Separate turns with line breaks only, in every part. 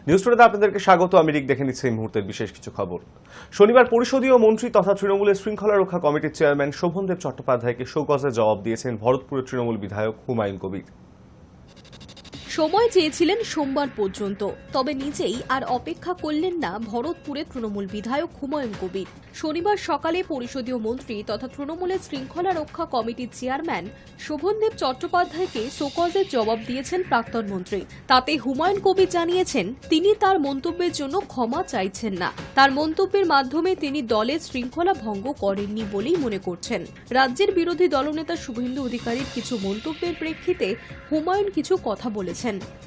News টুডেতে আপনাদেরকে স্বাগত। আমি রিক, দেখে নিচ্ছি এই মুহূর্তের বিশেষ কিছু খবর। শনিবার পরিষদীয় মন্ত্রী তথা তৃণমূলের শৃঙ্খলা রক্ষা কমিটির চেয়ারম্যান শোভনদেব চট্টোপাধ্যায়কে শোকজে জবাব দিয়েছেন ভরতপুরের তৃণমূল বিধায়ক হুমায়ুন কবির।
সময় চেয়েছিলেন সোমবার পর্যন্ত, তবে নিজেই আর অপেক্ষা করলেন না ভরতপুরের তৃণমূল বিধায়ক হুমায়ুন কবির। শনিবার সকালে পরিষদীয় মন্ত্রী তথা তৃণমূলের শৃঙ্খলা রক্ষা কমিটির চেয়ারম্যান শোভনদেব চট্টোপাধ্যায়কে শোকজের জবাব দিয়েছেন প্রাক্তন মন্ত্রী। তাতে হুমায়ুন কবির জানিয়েছেন তিনি তার মন্তব্যের জন্য ক্ষমা চাইছেন না। তার মন্তব্যের মাধ্যমে তিনি দলের শৃঙ্খলা ভঙ্গ করেননি বলেই মনে করছেন। রাজ্যের বিরোধী দলনেতা শুভেন্দু অধিকারীর কিছু মন্তব্যের প্রেক্ষিতে হুমায়ুন কিছু কথা বলেছেন।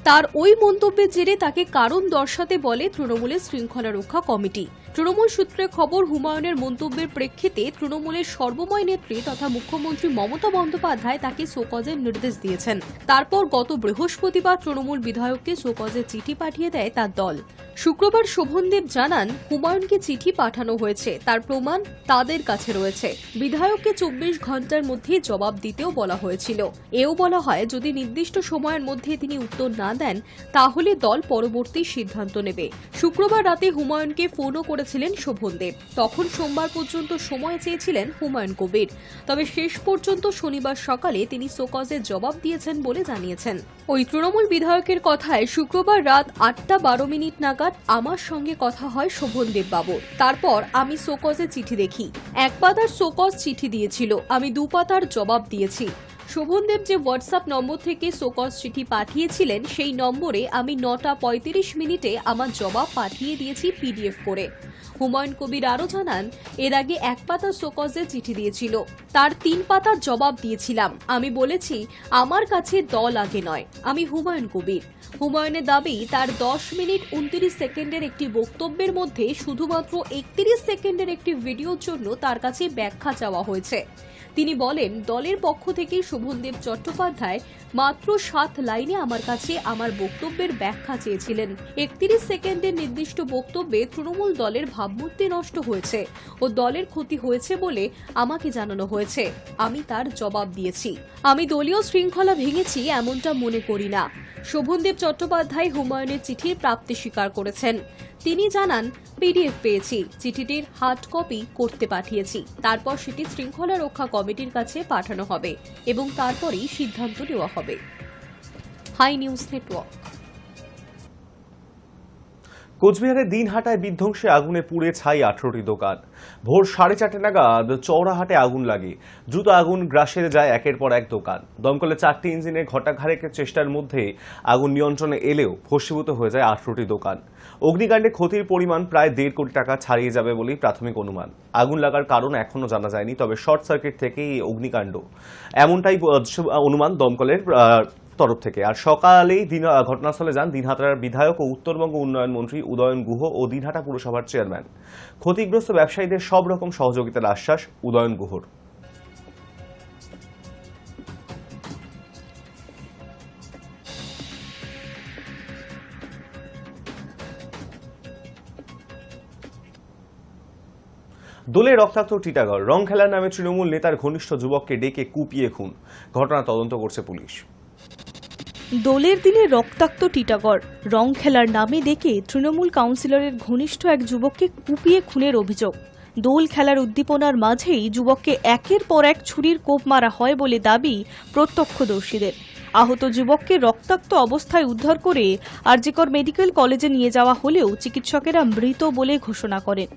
তার ওই মন্তব্যের জেরে তাকে কারণ দর্শাতে বলে তৃণমূলের শৃঙ্খলা রক্ষা কমিটি। তৃণমূল সূত্রে খবর, হুমায়ুনের মন্তব্যের প্রেক্ষিতে তৃণমূলের সর্বময় নেত্রী তথা মুখ্যমন্ত্রী মমতা বন্দ্যোপাধ্যায় তাকে শোকজের নির্দেশ দিয়েছেন। তারপর গত বৃহস্পতিবার তৃণমূল বিধায়ককে শোকজের চিঠি পাঠিয়ে দেয় তার দল। শুক্রবার শোভনদেব জানান হুমায়ুনকে চিঠি পাঠানো হয়েছে, তার প্রমাণ তাদের কাছে রয়েছে। বিধায়ককে 24 ঘন্টার মধ্যে জবাব দিতেও বলা হয়েছিল। এও বলা হয় যদি নির্দিষ্ট সময়ের মধ্যে তিনি উত্তর না দেন তাহলে দল পরবর্তী সিদ্ধান্ত নেবে। শুক্রবার রাতে হুমায়ুনকে ফোনও করেছিলেন শোভনদেব। তখন সোমবার পর্যন্ত সময় চেয়েছিলেন হুমায়ুন কবির, তবে শেষ পর্যন্ত শনিবার সকালে তিনি শোকজের জবাব দিয়েছেন বলে জানিয়েছেন। ওই তৃণমূল বিধায়কের কথায় শুক্রবার রাত 8:12 নাগাদ আমার সঙ্গে কথা হয় শোভনদেব বাবুর। তারপর আমি শোকজে চিঠি দেখি। 1 পাতার শোকজ চিঠি দিয়েছিল, আমি 2 পাতার জবাব দিয়েছি। শোভনদেব যে হোয়াটসঅ্যাপ নম্বর থেকে শোকজ চিঠি পাঠিয়েছিলেন সেই নম্বরে আমি 9:35 আমার জবাব পাঠিয়ে দিয়েছি পিডিএফ করে। হুমায়ুন কবির আরও জানান, এর আগে 1 পাতার শোকজে চিঠি দিয়েছিল, তার 3 পাতার জবাব দিয়েছিলাম। আমি বলেছি আমার কাছে দল আগে নয়, আমি হুমায়ুন কবির। হুমায়ুনের দাবি তার 10 মিনিট 29 সেকেন্ডের একটি বক্তব্যের মধ্যে শুধুমাত্র 31 সেকেন্ডের একটি ভিডিওর জন্য তার কাছে ব্যাখ্যা চাওয়া হয়েছে। তিনি বলেন, দলের পক্ষ থেকে শোভনদেব চট্টোপাধ্যায় মাত্র 7 লাইনে আমার কাছে আমার বক্তব্যের ব্যাখ্যা চেয়েছিলেন। 31 সেকেন্ডের নির্দিষ্ট বক্তব্যে তৃণমূল দলের ভাবমূর্তি নষ্ট হয়েছে ও দলের ক্ষতি হয়েছে বলে আমাকে জানানো হয়েছে। আমি তার জবাব দিয়েছি। আমি দলীয় শৃঙ্খলা ভেঙেছি এমনটা মনে করি না। শোভনদেব চট্টোপাধ্যায় হুমায়ুনের চিঠির প্রাপ্তি স্বীকার করেছেন। তিনি জানান, পিডিএফ পেয়েছি, চিঠিটির হার্ড কপি করতে পাঠিয়েছি। তারপর সেটি শৃঙ্খলা রক্ষা কমিটির কাছে পাঠানো হবে এবং তারপরেই সিদ্ধান্ত নেওয়া হবে। Hi news network.
কোচবিহারের দিনহাটায় বিধ্বংসী আগুনে পুড়ে ছাই 18টি দোকান। ভোর 4:30 নাগাদ চৌরাহাটে আগুন লাগে। দ্রুত আগুন গ্রাসে যায় একের পর এক দোকান। দমকলের 4টি ইঞ্জিনের ঘণ্টাখানেক চেষ্টার মধ্যে আগুন নিয়ন্ত্রণে এলেও ভস্মীভূত হয়ে যায় 18টি দোকান। অগ্নিকাণ্ডে ক্ষতির পরিমাণ প্রায় 1.5 কোটি টাকা ছাড়িয়ে যাবে বলেই প্রাথমিক অনুমান। আগুন লাগার কারণ এখনো জানা যায়নি, তবে শর্ট সার্কিট থেকেই এই অগ্নিকাণ্ড, এমনটাই অনুমান দমকলের তরফ থেকে। আর সকালেই ঘটনাস্থলে যান দিনহাটার বিধায়ক ও উত্তরবঙ্গ উন্নয়ন মন্ত্রী উদয়ন গুহ ও দিনহাটা পুরসভার চেয়ারম্যান। ক্ষতিগ্রস্ত ব্যবসায়ীদের সব রকম সহযোগিতার আশ্বাস উদয়ন গুহর। দোলে রক্তাক্ত টিটাগড়। রং খেলার নামে তৃণমূল নেতার ঘনিষ্ঠ যুবককে ডেকে কুপিয়ে খুন। ঘটনা তদন্ত করছে পুলিশ।
দোলের দিনে রক্তাক্ত টিটাগড়। রং খেলার নামে ডেকে তৃণমূল কাউন্সিলরের ঘনিষ্ঠ এক যুবককে কুপিয়ে খুনের অভিযোগ। দোল খেলার উদ্দীপনার মাঝেই যুবককে একের পর এক ছুরির কোপ মারা হয় বলে দাবি প্রত্যক্ষদর্শীদের। আহত যুবককে রক্তাক্ত অবস্থায় উদ্ধার করে আরজিকর মেডিকেল কলেজে নিয়ে যাওয়া হলেও চিকিৎসকেরা মৃত বলে ঘোষণা করেন।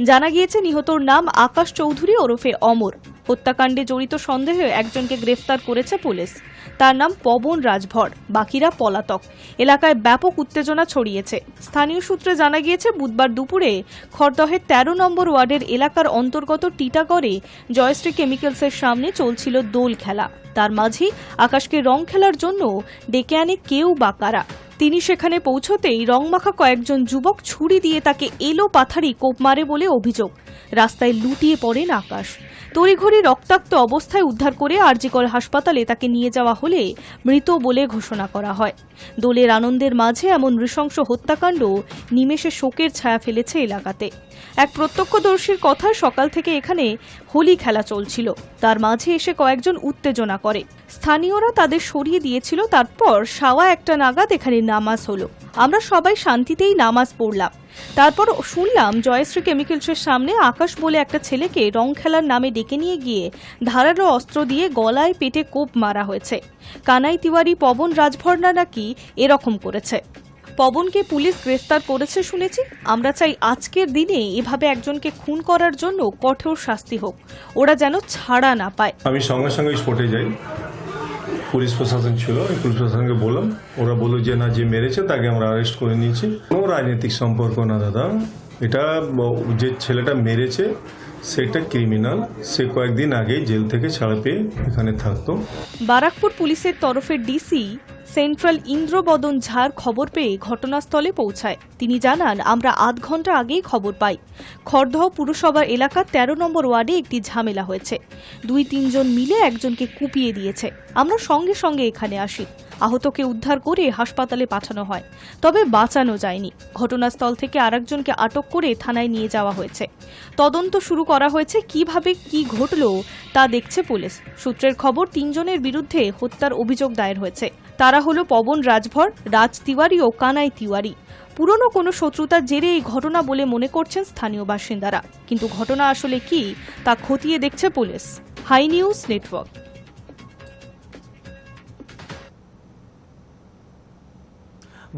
জানা গিয়েছে নিহতর নাম আকাশ চৌধুরী ওরফে অমর। হত্যাকাণ্ডে জড়িত সন্দেহে একজনকে গ্রেফতার করেছে পুলিশ। তার নাম পবন রাজভর, বাকিরা পলাতক। এলাকায় ব্যাপক উত্তেজনা ছড়িয়েছে। স্থানীয় সূত্রে জানা গিয়েছে বুধবার দুপুরে খড়দহের 13 নম্বর ওয়ার্ডের এলাকার অন্তর্গত টিটাগড়ে জয়শ্রী কেমিক্যালসের সামনে চলছিল দোল খেলা। তার মাঝেই আকাশকে রং খেলার জন্য ডেকে আনে কেউ বা কারা। তিনি সেখানে পৌঁছতেই রংমাখা কয়েকজন যুবক ছুরি দিয়ে তাকে এলো পাথারি কোপ মারে বলে অভিযোগ। রাস্তায় লুটিয়ে পড়েন আকাশ। তড়িঘড়ি রক্তাক্ত অবস্থায় উদ্ধার করে আরজিকর হাসপাতালে তাকে নিয়ে যাওয়া হলে মৃত বলে ঘোষণা করা হয়। দোলের আনন্দের মাঝে এমন নৃশংস হত্যাকাণ্ড নিমেষে শোকের ছায়া ফেলেছে এলাকাতে। এক প্রত্যক্ষদর্শীর কথায় সকাল থেকে এখানে হোলি খেলা চলছিল। তার মাঝে এসে কয়েকজন উত্তেজনা করে। স্থানীয়রা তাদের সরিয়ে দিয়েছিল। তারপর 1:15 নাগাদ এখানে নামাজ হলো। আমরা সবাই শান্তিতেই নামাজ পড়লাম। তারপর শুনলাম জয়শ্রী কেমিক্যালসের সামনে আকাশ বলে একটা ছেলেকে রং খেলার নামে ডেকে নিয়ে গিয়ে ধারালো অস্ত্র দিয়ে গলায় পেটে কোপ মারা হয়েছে। কানাই তিওয়ারি, পবন রাজভরনা নাকি এরকম করেছে। পবনকে পুলিশ গ্রেফতার করেছে শুনেছি। আমরা চাই আজকের দিনে এভাবে একজনকে খুন করার জন্য কঠোর শাস্তি হোক, ওরা যেন ছাড়া না পায়।
আমি সঙ্গে সঙ্গে স্পটে যাই, পুলিশ প্রশাসন ছিল, পুলিশ প্রশাসনকে বললাম, ওরা বললো যে না, যে মেরেছে তাকে আমরা অ্যারেস্ট করে নিয়েছি। কোনো রাজনৈতিক সম্পর্ক না দাদা, এটা যে ছেলেটা মেরেছে সেটা ক্রিমিনাল, সে কয়েকদিন আগেই জেল থেকে ছাড়া পেয়ে এখানে থাকতো।
বারাকপুর পুলিশের তরফের ডিসি সেন্ট্রাল ইন্দ্রবদন ঝাড় খবর পেয়ে ঘটনাস্থলে পৌঁছায়। তিনি জানান, আমরা আধ ঘন্টা আগেই খবর পাই খড়দহ পুরসভার এলাকার 13 নম্বর ওয়ার্ডে একটি ঝামেলা হয়েছে। 2-3 জন মিলে একজনকে কুপিয়ে দিয়েছে। আমরা সঙ্গে সঙ্গে এখানে আসি, আহতকে উদ্ধার করে হাসপাতালে পাঠানো হয়, তবে বাঁচানো যায়নি। ঘটনাস্থল থেকে আরেকজনকে আটক করে থানায় নিয়ে যাওয়া হয়েছে। তদন্ত শুরু করা হয়েছে, কিভাবে কি ঘটল তা দেখছে পুলিশ। সূত্রের খবর, 3 জনের বিরুদ্ধে হত্যার অভিযোগ দায়ের হয়েছে। তারা হলো পবন রাজভর, রাজ তিওয়ারি ও কানাই তিওয়ারি। পুরনো কোনো শত্রুতার জেরে এই ঘটনা বলে মনে করছেন স্থানীয় বাসিন্দারা, কিন্তু ঘটনা আসলে কি তা খতিয়ে দেখছে পুলিশ। Hi news network.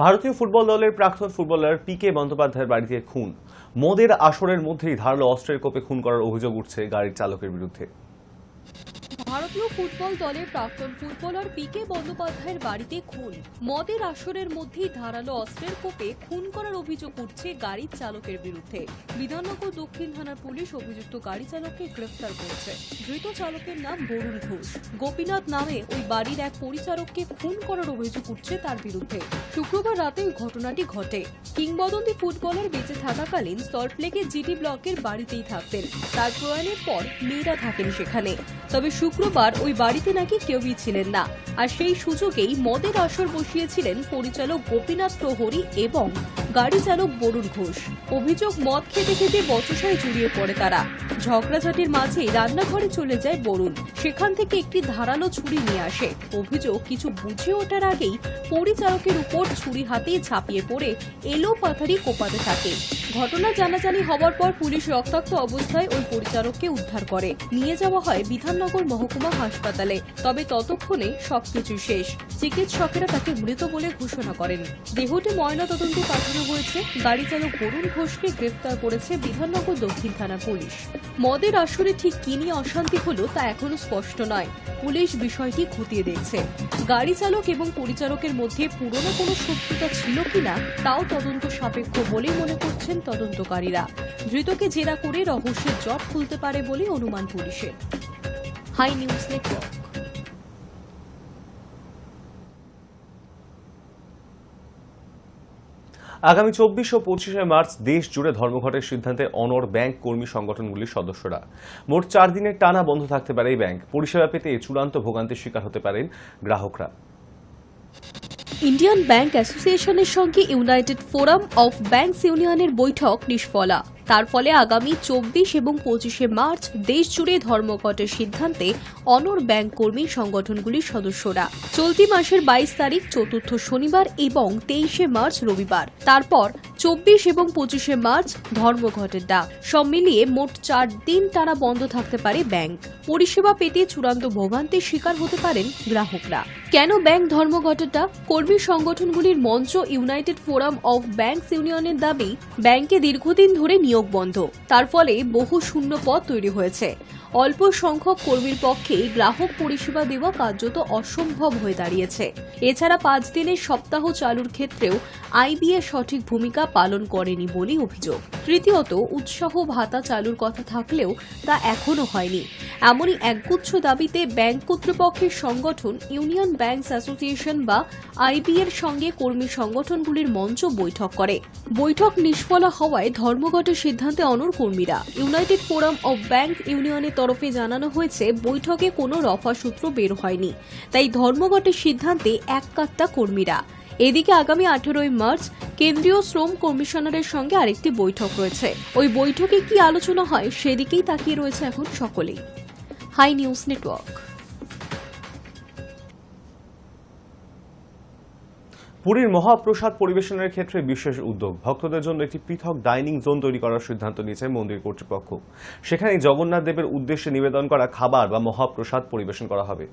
ভারতীয় ফুটবল দলের প্রাক্তন ফুটবলার পিকে বন্দ্যোপাধ্যায়ের বাড়িতে খুন। মদের আসরের মধ্যেই ধারালো অস্ত্রের কোপে খুন করার অভিযোগ উঠছে গাড়ির চালকের বিরুদ্ধে।
ভারতীয় ফুটবল দলের প্রাক্তন ফুটবলার পিকে বন্দ্যোপাধ্যায়ের বাড়িতে খুন। মদের আসরের মধ্যেই ধারালো অস্ত্রের কোপে খুন করার অভিযোগ উঠছে গাড়ির চালকের বিরুদ্ধে। বিধাননগর দক্ষিণ থানার পুলিশ অভিযুক্ত গাড়ি চালককে গ্রেফতার করেছে। ধৃত চালকের নাম বরুণ ঘোষ। গোপীনাথ নামে ওই বাড়ির এক পরিচারককে খুন করার অভিযোগ উঠছে তার বিরুদ্ধে। শুক্রবার রাতে ওই ঘটনাটি ঘটে। কিংবদন্তি ফুটবলার বেঁচে থাকাকালীন সল্টলেকে জিটি ব্লকের বাড়িতেই থাকতেন। তার প্রয়াণের পর মেয়েরা থাকেন সেখানে, তবে শুক্রবার ওই বাড়িতে নাকি কেউই ছিলেন না। আর সেই সুযোগেই মদের আসর বসিয়েছিলেন পরিচালক গোপীনাথ প্রহরী এবং গাড়ি চালক বরুণ ঘোষ। অভিযোগ, মদ খেতে খেতে বচসায় জড়িয়ে পড়ে তারা। ঝগড়াঝাটির মাঝেই রান্নাঘরে চলে যায় বরুণ, সেখান থেকে একটি ধারালো ছুরি নিয়ে আসে। অভিযোগ, কিছু বুঝে ওঠার আগেই পরিচালকের উপর ছুরি হাতে ঝাঁপিয়ে পড়ে এলো পাথারি কোপাতে থাকে। ঘটনা জানাজানি হওয়ার পর পুলিশ রক্তাক্ত অবস্থায় ওই পরিচালককে উদ্ধার করে নিয়ে যাওয়া হয় বিধাননগর মহকুমা হাসপাতালে। তবে ততক্ষণে সবকিছু শেষ। চিকিৎসকেরা তাকে মৃত বলে ঘোষণা করেন। দেহটি ময়নাতদন্তে পাঠানো হয়েছে। গাড়ি চালক বরুণ ঘোষকে গ্রেফতার করেছে বিধাননগর দক্ষিণ থানা পুলিশ। মদের আসরে ঠিক কি নিয়ে অশান্তি হলো তা এখনো স্পষ্ট নয়। পুলিশ বিষয়টি খতিয়ে দেখছে। গাড়ি চালক এবং পরিচালকের মধ্যে পুরনো কোনো শত্রুতা ছিল কিনা তাও তদন্ত সাপেক্ষ বলে মনে করছেন তদন্তকারীরা। ধৃতকে জেরা করে রহস্যের জট খুলতে পারে বলে অনুমান পুলিশের। Hi news network.
আগামী 24 ও 25 মার্চ দেশ জুড়ে ধর্মঘটের সিদ্ধান্তে অনড় ব্যাংক কর্মী সংগঠনগুলির সদস্যরা। মোট 4 দিনের টানা বন্ধ থাকতে পারে এই ব্যাংক। পরিষেবা পেতে চূড়ান্ত ভোগান্তির শিকার হতে পারেন গ্রাহকরা।
ইন্ডিয়ান ব্যাংক অ্যাসোসিয়েশনের সঙ্গে ইউনাইটেড ফোরাম অফ ব্যাংকস ইউনিয়নের বৈঠক নিষ্ফলা। তার ফলে আগামী 24 এবং 25 মার্চ দেশ জুড়ে ধর্মঘটের সিদ্ধান্তে অনড় ব্যাংক কর্মী সংগঠনগুলির সদস্যরা। চলতি মাসের 22 তারিখ চতুর্থ শনিবার এবং 23 মার্চ রবিবার। তারপর 24 এবং 25 মার্চ ধর্মঘটের ডাক। সব মিলিয়ে মোট 4 দিন টানা বন্ধ থাকতে পারে ব্যাংক। পরিষেবা পেতে চূড়ান্ত ভোগান্তির শিকার হতে পারেন গ্রাহকরা। কেন ব্যাংক ধর্মঘটের ডাক? কর্মী সংগঠনগুলির মঞ্চ ইউনাইটেড ফোরাম অফ ব্যাংকস ইউনিয়নের দাবি, ব্যাংকে দীর্ঘদিন ধরে নিয়োগ বন্ধ। তার ফলে বহু শূন্য পদ তৈরি হয়েছে। অল্প সংখ্যক কর্মীর পক্ষে গ্রাহক পরিষেবা দেওয়া কার্যত অসম্ভব হয়ে দাঁড়িয়েছে। এছাড়া 5 দিনের সপ্তাহ চালুর ক্ষেত্রেও আইবিএ সঠিক ভূমিকা পালন করেনি বলেই অভিযোগ। তৃতীয়ত, উৎসাহ ভাতা চালুর কথা থাকলেও তা এখনো হয়নি। এমনই একগুচ্ছ দাবিতে ব্যাংক কর্তৃপক্ষের সংগঠন ইউনিয়ন ব্যাংকস অ্যাসোসিয়েশন বা আইবিএর সঙ্গে কর্মী সংগঠনগুলির মঞ্চ বৈঠক করে। বৈঠক নিষ্ফলা হওয়ায় ধর্মঘটের সিদ্ধান্তে অনড় কর্মীরা। ইউনাইটেড ফোরাম অফ ব্যাংক ইউনিয়নের তরফে জানানো হয়েছে, বৈঠকে কোনো রফা সূত্র বের হয়নি, তাই ধর্মঘটের সিদ্ধান্তে এককাট্টা কর্মীরা। এদিকে আগামী 18 মার্চ কেন্দ্রীয় শ্রম কমিশনারের সঙ্গে আরেকটি বৈঠক রয়েছে। ওই বৈঠকে কি আলোচনা হয় সেদিকেই তাকিয়ে রয়েছে এখন সকলেই। Hi news network.
পুরীর মহাপ্রসাদ পরিবেশনের ক্ষেত্রে বিশেষ উদ্যোগ। ভক্তদের জন্য একটি পৃথক ডাইনিং জোন তৈরি করার সিদ্ধান্ত নিয়েছে মন্দির কর্তৃপক্ষ। সেখানে জগন্নাথ দেবের উদ্দেশ্যে নিবেদন করা খাবার বা মহাপ্রসাদ পরিবেশন করা হবে।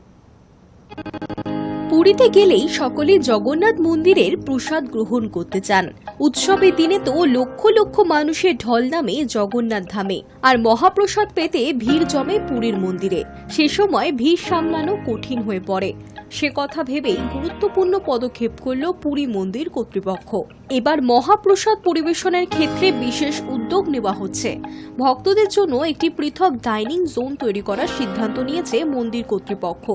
পুরীতে গেলেই সকলে জগন্নাথ মন্দিরের প্রসাদ গ্রহণ করতে চান। উৎসবের দিনে তো লক্ষ লক্ষ মানুষের ঢল নামে জগন্নাথ ধামে, আর মহাপ্রসাদ পেতে ভিড় জমে পুরীর মন্দিরে। সে সময় ভিড় সামলানো কঠিন হয়ে পড়ে। সে কথা ভেবেই গুরুত্বপূর্ণ পদক্ষেপ করল পুরী মন্দির কর্তৃপক্ষ। এবার মহাপ্রসাদ পরিবেশনের ক্ষেত্রে বিশেষ উদ্যোগ নেওয়া হচ্ছে। ভক্তদের জন্য একটি পৃথক ডাইনিং জোন তৈরি করার সিদ্ধান্ত নিয়েছে মন্দির কর্তৃপক্ষ।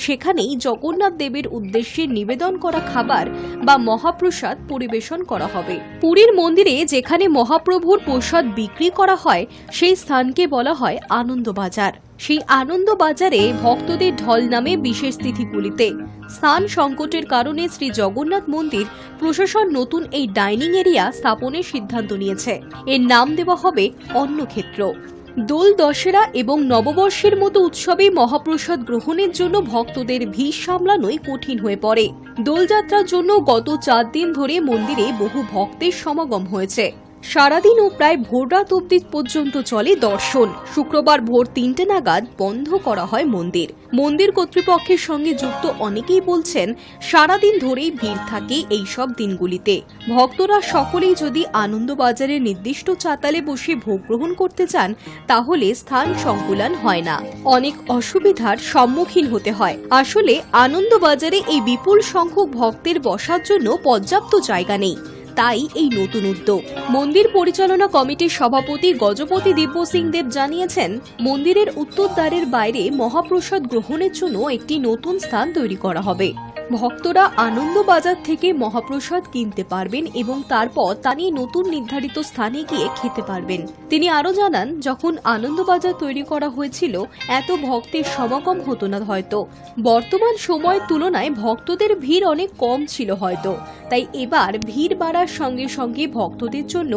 সেখানেই জগন্নাথ দেবের উদ্দেশ্যে নিবেদন করা খাবার বা মহাপ্রসাদ পরিবেশন করা হবে। পুরীর মন্দিরে যেখানে মহাপ্রভুর প্রসাদ বিক্রি করা হয় সেই স্থানকে বলা হয় আনন্দবাজার। সেই আনন্দবাজারে ভক্তদের ঢল নামে বিশেষ তিথিগুলিতে। স্থান সংকটের কারণে শ্রী জগন্নাথ মন্দির প্রশাসন নতুন এই ডাইনিং এরিয়া স্থাপনের সিদ্ধান্ত নিয়েছে। এর নাম দেওয়া হবে অন্নক্ষেত্র। দোল, দশেরা এবং নববর্ষের মতো উৎসবে মহাপ্রসাদ গ্রহণের জন্য ভক্তদের ভিড় সামলানোই কঠিন হয়ে পড়ে। দোলযাত্রার জন্য গত 4 দিন ধরে মন্দিরে বহু ভক্তের সমাগম হয়েছে। সারাদিন ও প্রায় ভোররাত অবধি পর্যন্ত চলে দর্শন। শুক্রবার ভোর 3টে নাগাদ বন্ধ করা হয় মন্দির। মন্দির কর্তৃপক্ষের সঙ্গে যুক্ত অনেকেই বলছেন সারাদিন ধরেই ভিড় থাকে এই সব দিনগুলিতে। ভক্তরা সকলেই যদি আনন্দবাজারের নির্দিষ্ট চাতালে বসে ভোগ গ্রহণ করতে চান তাহলে স্থান সংকুলান হয় না, অনেক অসুবিধার সম্মুখীন হতে হয়। আসলে আনন্দবাজারে এই বিপুল সংখ্যক ভক্তের বসার জন্য পর্যাপ্ত জায়গা নেই, তাই এই নতুন উদ্যোগ। মন্দির পরিচালনা কমিটির সভাপতি গজপতি দিব্য সিং দেব জানিয়েছেন, মন্দিরের উত্তর দ্বারের বাইরে মহাপ্রসাদ গ্রহণের জন্য একটি নতুন স্থান তৈরি করা হবে। ভক্তরা আনন্দবাজার থেকে মহাপ্রসাদ কিনতে পারবেন এবং তারপর তা নিয়ে নতুন নির্ধারিত স্থানে গিয়ে খেতে পারবেন। তিনি আরও জানান, যখন আনন্দবাজার তৈরি করা হয়েছিল এত ভক্তের সমাগম হতো না হয়তো। বর্তমান সময়ের তুলনায় ভক্তদের ভিড় অনেক কম ছিল হয়তো, তাই এবার ভিড় বাড়ার সঙ্গে সঙ্গে ভক্তদের জন্য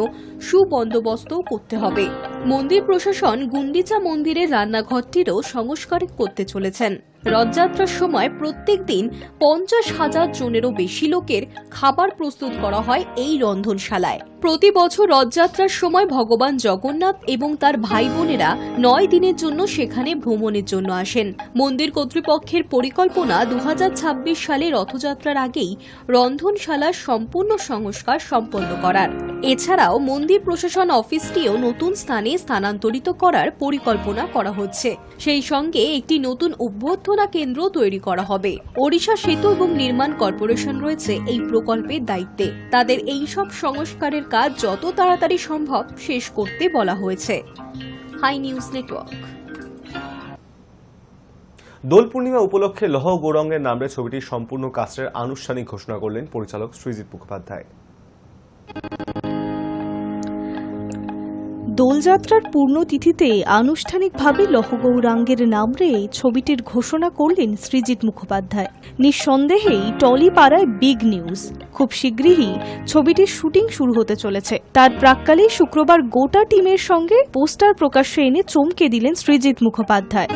সুবন্দোবস্ত করতে হবে। মন্দির প্রশাসন গুন্ডিচা মন্দিরের রান্নাঘরটিরও সংস্কার করতে চলেছেন। রথযাত্রার সময় প্রত্যেক দিন 50,000 জনেরও বেশি লোকের খাবার প্রস্তুত করা হয় এই রন্ধনশালায়। প্রতি বছর রথযাত্রার সময় ভগবান জগন্নাথ এবং তার ভাই বোনেরা 9 দিনের জন্য সেখানে ভ্রমণের জন্য আসেন। মন্দির কর্তৃপক্ষের পরিকল্পনা 2026 সালে রথযাত্রার আগেই রন্ধনশালার সম্পূর্ণ সংস্কার সম্পন্ন করার। এছাড়াও মন্দির প্রশাসন অফিসটিও নতুন স্থানে স্থানান্তরিত করার পরিকল্পনা করা হচ্ছে। সেই সঙ্গে একটি নতুন অভ্যর্থনা কেন্দ্র তৈরি করা হবে। ওড়িশা সেতু এবং নির্মাণ কর্পোরেশন রয়েছে এই প্রকল্পের দায়িত্বে। তাদের এই সব সংস্কারের কাজ যত তাড়াতাড়ি সম্ভব শেষ করতে বলা হয়েছে। High news Network.
Dol Purnima উপলক্ষে লৌহ গৌরাঙ্গের নামে ছবিটির সম্পূর্ণ কাস্টের আনুষ্ঠানিক ঘোষণা করলেন পরিচালক সৃজিত মুখোপাধ্যায়।
দোলযাত্রার পূর্ণতিথিতে আনুষ্ঠানিকভাবে লৌহ গৌরাঙ্গের নামে ছবিটির ঘোষণা করলেন সৃজিত মুখোপাধ্যায়। নিঃসন্দেহেই টলিপাড়ায় বিগ নিউজ। খুব শীঘ্রই ছবিটির শুটিং শুরু হতে চলেছে। তার প্রাক্কালেই শুক্রবার গোটা টিমের সঙ্গে পোস্টার প্রকাশ্যে এনে চমকে দিলেন সৃজিত মুখোপাধ্যায়।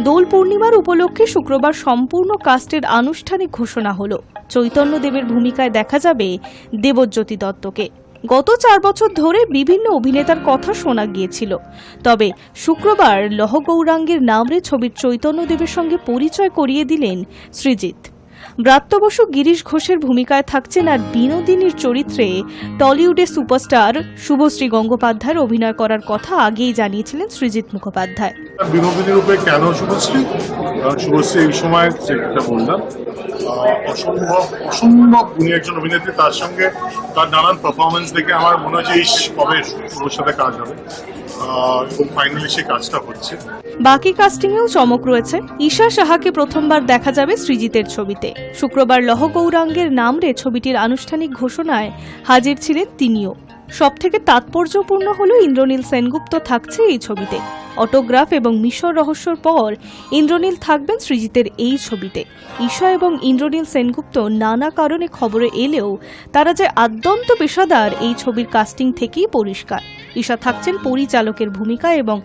দোল পূর্ণিমার উপলক্ষে শুক্রবার সম্পূর্ণ কাস্টের আনুষ্ঠানিক ঘোষণা হলো। চৈতন্যদেবের ভূমিকায় দেখা যাবে দেবজ্যোতি দত্তকে। গত 4 বছর ধরে বিভিন্ন অভিনেতার কথা শোনা গিয়েছিল, তবে শুক্রবার লৌহ গৌরাঙ্গের নামে ছবির চৈতন্যদেবের সঙ্গে পরিচয় করিয়ে দিলেন সৃজিত। ব্রাত্য বসু গিরিশ ঘোষের ভূমিকায় থাকছেন, আর বিনোদিনীর চরিত্রে টলিউডের সুপারস্টার শুভশ্রী গঙ্গোপাধ্যায়ের অভিনয় করার কথা আগেই জানিয়েছিলেন সৃজিত মুখোপাধ্যায়।
বিনোদিনীর রূপে কেন শুভশ্রী? কারণ শুভশ্রী এই সময় যেটা বললাম অসম্ভব গুণী একজন অভিনেত্রী। তার সঙ্গে তার নানান পারফরমেন্স দেখে আমার মনে হচ্ছে কবে ওর সাথে কাজ হবে, এবং ফাইনালি সেই কাজটা হচ্ছে।
বাকি কাস্টিংয়েও চমক রয়েছে। ঈশা সাহাকে প্রথমবার দেখা যাবে সৃজিতের ছবিতে। শুক্রবার লৌহ গৌরাঙ্গের নামে ছবিটির আনুষ্ঠানিক ঘোষণায় হাজির ছিলেন তিনিও। সবথেকে তাৎপর্যপূর্ণ হলো ইন্দ্রনীল সেনগুপ্ত থাকছে এই ছবিতে। অটোগ্রাফ এবং মিশর রহস্যর পর ইন্দ্রনীল থাকবেন সৃজিতের এই ছবিতে। ঈশা এবং ইন্দ্রনীল সেনগুপ্ত নানা কারণে খবরে এলেও তারা যে আদ্যন্ত পেশাদার এই ছবির কাস্টিং থেকেই পরিষ্কার। ঈশা থাকছেন পরিচালকের ভূমিকায় এবং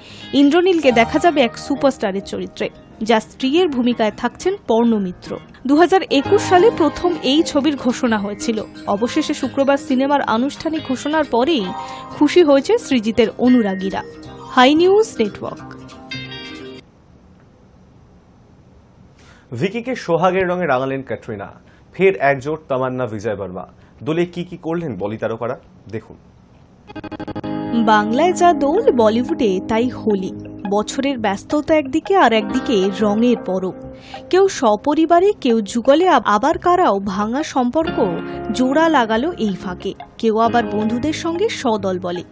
ইন্দ্রনীলকে দেখা যাবে এক সুপারস্টারের চরিত্রে। যা স্ত্রীর ভূমিকায় থাকছেন পর্ণ মিত্র। 2021 সালে প্রথম এই ছবির ঘোষণা হয়েছিল। অবশেষে শুক্রবার সিনেমার আনুষ্ঠানিক ঘোষণার পরেই খুশি হয়েছে সৃজিতের অনুরাগীরা। High news Network.
ভিকিকে সোহাগের রঙে রাঙালেন ক্যাটরিনা, ফের একজোট তামান্না বিজয় বর্মা। দোলে কি কি করলেন বলি তারকারা, দেখুন।
বাংলায় যা দোল, বলিউডে তাই হোলি। বছরের ব্যস্ততা একদিকে, আর একদিকে রঙের পরব। কেউ সপরিবারে, কেউ যুগলে, আবার কারাও ভাঙা সম্পর্ক জোড়া লাগালো এই ফাঁকে। কেউ আবার বন্ধুদের সঙ্গে সদল বলে।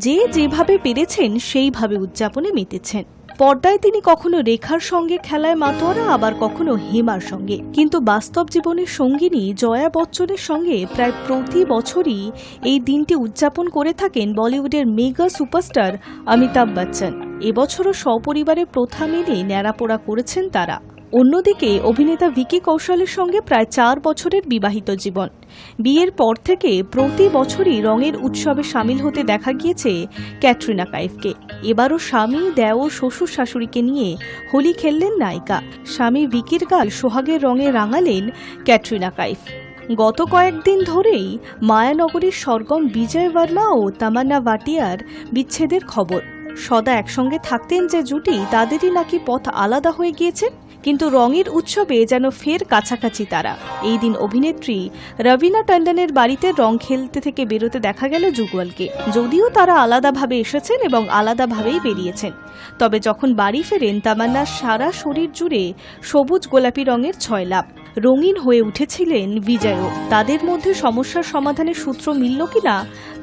যে যেভাবে পেরেছেন সেইভাবে উদযাপনে মেতেছেন। পর্দায় তিনি কখনো রেখার সঙ্গে খেলায় মাতোয়ারা, আবার কখনো হেমার সঙ্গে। কিন্তু বাস্তব জীবনের সঙ্গিনী জয়া বচ্চনের সঙ্গে প্রায় প্রতি বছরই এই দিনটি উদযাপন করে থাকেন বলিউডের মেগা সুপারস্টার অমিতাভ বচ্চন। এবছরও সপরিবারে প্রথা মেনে ন্যাড়াপোড়া করেছেন তারা। অন্যদিকে অভিনেতা ভিকি কৌশলের সঙ্গে প্রায় 4 বছরের বিবাহিত জীবন। বিয়ের পর থেকে প্রতি বছরই রঙের উৎসবে সামিল হতে দেখা গিয়েছে ক্যাটরিনা কাইফকে। এবারও স্বামী, দেওর, শ্বশুর শাশুড়িকে নিয়ে হোলি খেললেন নায়িকা। স্বামী ভিকির গাল সোহাগের রঙে রাঙালেন ক্যাটরিনা কাইফ। গত কয়েকদিন ধরেই মায়ানগরীর সরগম বিজয় বর্মা ও তামান্না ভাটিয়ার বিচ্ছেদের খবর। সদা একসঙ্গে থাকতেন যে জুটি, তাদেরই নাকি পথ আলাদা হয়ে গিয়েছে। কিন্তু রঙের উৎসবে যেন ফের কাছাকাছি তারা। এই দিন অভিনেত্রী রবিনা টন্ডনের বাড়িতে রং খেলতে থেকে বেরোতে দেখা গেল যুগলকে। যদিও তারা আলাদাভাবে এসেছেন এবং আলাদাভাবেই বেরিয়েছেন, তবে যখন বাড়ি ফেরেন তামান্নার সারা শরীর জুড়ে সবুজ গোলাপি রঙের ছয়লাপ। রঙিন হয়ে উঠেছিলেন বিজয়ও। তাদের মধ্যে সমস্যার সমাধানের সূত্র মিলল কিনা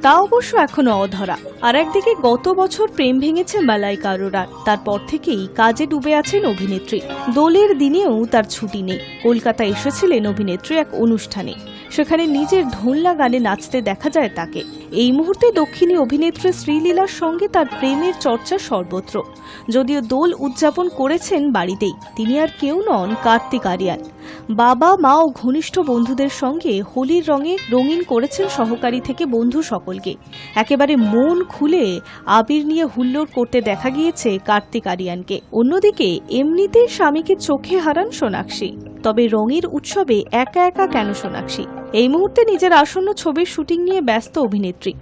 তা অবশ্য এখনো অধরা। আর একদিকে গত বছর প্রেম ভেঙেছে মালাইকা অরোরার। তারপর থেকেই কাজে ডুবে আছেন অভিনেত্রী। দোলের দিনেও তার ছুটি নেই। কলকাতা এসেছিলেন অভিনেত্রী এক অনুষ্ঠানে। সেখানে নিজের ঢোলনা গানে নাচতে দেখা যায় তাকে। এই মুহূর্তে দক্ষিণী অভিনেত্রী শ্রীলীলার সঙ্গে তার প্রেমের চর্চা সর্বত্র। যদিও দোল উদযাপন করেছেন বাড়িতেই। তিনি আর কেউ নন, কার্তিক আরিয়ান। বাবা, মা ও ঘনিষ্ঠ বন্ধুদের সঙ্গে হোলির রঙে রঙিন করেছেন সহকারী থেকে বন্ধু সকলকে। একেবারে মন খুলে আবির নিয়ে হুল্লোড় করতে দেখা গিয়েছে কার্তিক আরিয়ানকে। অন্যদিকে এমনিতেই স্বামীকে চোখে হারান সোনাক্ষী। তবে রঙের উৎসবে একা একা কেন সোনাক্ষী? এই মুহূর্তে নিজের আসন্ন ছবির শুটিং নিয়ে ব্যস্ত অভিনেত্রী।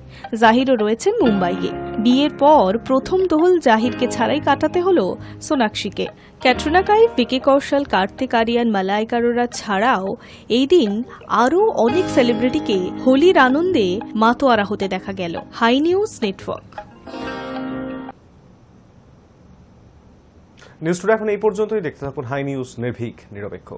জাহিরও রয়েছেন মুম্বাইয়ে। বিয়ের পর প্রথম দোল জাহিরকে ছাড়াই কাটাতে হলো সোনাক্ষীকে। ক্যাটরিনা কাইফ, ভিকি কৌশল, কার্তিক আরিয়ান, মালাইকা অরোরা ছাড়াও এই দিন আরও অনেক সেলিব্রিটিকে হোলির আনন্দে মাতোয়ারা হতে দেখা গেল। Hi news network.
News today এখন এই পর্যন্তই। দেখতে থাকুন হাই নিউজ, নির্ভীক, নিরপেক্ষ।